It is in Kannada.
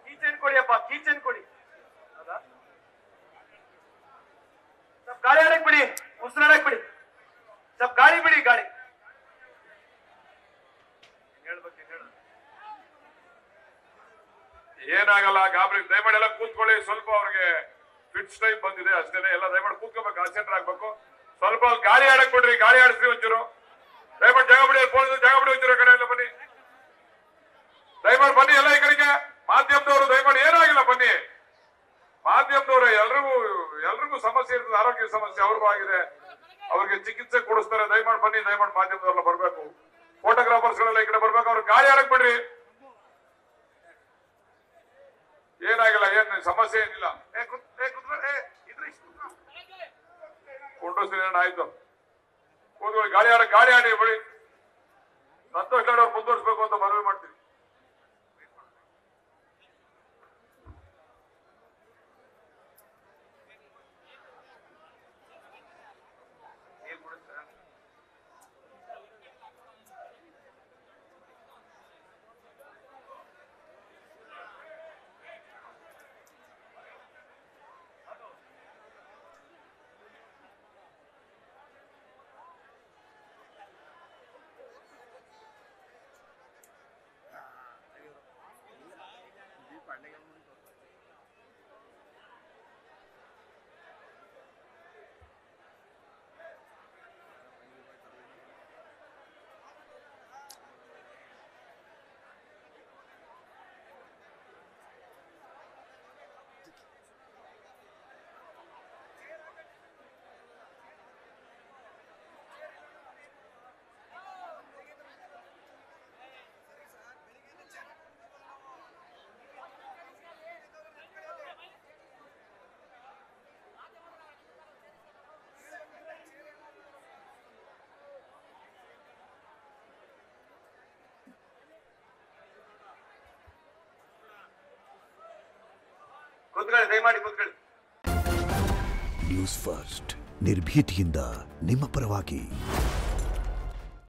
ಕೀಚನ್ ಕೊಡಿಯಪ್ಪ, ಕೀಚನ್ ಕೊಡಿ. ಹೌದಾ? ಸ್ವಲ್ಪ ಗಾಳಿ ಆಡಕ್ ಬಿಡಿ, ಉಸಿರಾಡಕ್ ಬಿಡಿ, ಸ್ವಲ್ಪ ಗಾಳಿ ಬಿಡಿ, ಗಾಳಿ. ಹೇಳ್ಬೇಕು, ಹೇಳ. ಏನಾಗಲ್ಲ, ಗಾಬರಿ. ದಯಮಾಡಿ ಎಲ್ಲ ಕೂತ್ಕೊಳ್ಳಿ. ಸ್ವಲ್ಪ ಅವ್ರಿಗೆ ಫಿಟ್ಸ್ ಟೈಪ್ ಬಂದಿದೆ ಅಷ್ಟೇನೆ. ಎಲ್ಲ ದಯಮಾಡಿ ಕೂತ್ಕೋಬೇಕು, ಕಾನ್ಸಂಟ್ರೇಟ್ ಆಗ್ಬೇಕು. ಸ್ವಲ್ಪ ಗಾಳಿ ಆಡಕ್ ಬಿಡ್ರಿ, ಗಾಳಿ ಆಡಿಸ್ರಿ ಒಂಚೂರು. ದಯಮಾಡಿ ಜಾಗ ಬಿಡಿ, ಜಾಗ ಬಿಡಿ ಒಂಚೂರು. ಕಡೆ ಎಲ್ಲ ಬನ್ನಿ, ದಯಮಾಡಿ ಬನ್ನಿ ಎಲ್ಲ ಈ ಕಡೆಗೆ. ಮಾಧ್ಯಮದವರು ದಯಮಾಡಿ, ಏನಾಗಿಲ್ಲ ಬನ್ನಿ. ಮಾಧ್ಯಮದವರು ಎಲ್ರಿಗೂ ಸಮಸ್ಯೆ ಇರ್ತದೆ, ಆರೋಗ್ಯ ಸಮಸ್ಯೆ ಅವ್ರಿಗೂ ಆಗಿದೆ, ಅವ್ರಿಗೆ ಚಿಕಿತ್ಸೆ ಕೊಡಿಸ್ತಾರೆ. ದಯಮಾಡಿ ಬನ್ನಿ, ದಯಮಾಡಿ ಮಾಧ್ಯಮದವ್ರೆಲ್ಲ ಬರ್ಬೇಕು. ಫೋಟೋಗ್ರಾಫರ್ಸ್ ಗಳೆಲ್ಲ ಈ ಕಡೆ ಬರ್ಬೇಕು. ಅವ್ರಿಗೆ ಗಾಳಿ ಆಡಕ್ ಬಿಡ್ರಿ. ಏನಾಗಿಲ್ಲ, ಏನ್ ಸಮಸ್ಯೆ ಏನಿಲ್ಲ. ಕೊಂಡೋಸ್ತೀನಿ, ಆಯ್ತು ಕೂತ್ಕೊಳ್ಳಿ. ಗಾಳಿ ಆಡಿ ಬಿಡಿ. ಸಂತೋಷ್ ಲಾಡ್ ಅವ್ರು ಮುಂದುವರಿಸಬೇಕು ಅಂತ ಮನವಿ ಮಾಡ್ತೀನಿ. ಕೂತ್ಕೊಳ್ಳಿ, ದಯಮಾಡಿ ಕೂತ್ಕೊಳ್ಳಿ. ನ್ಯೂಸ್ ಫಸ್ಟ್, ನಿರ್ಭೀತಿಯಿಂದ ನಿಮ್ಮ ಪರವಾಗಿ.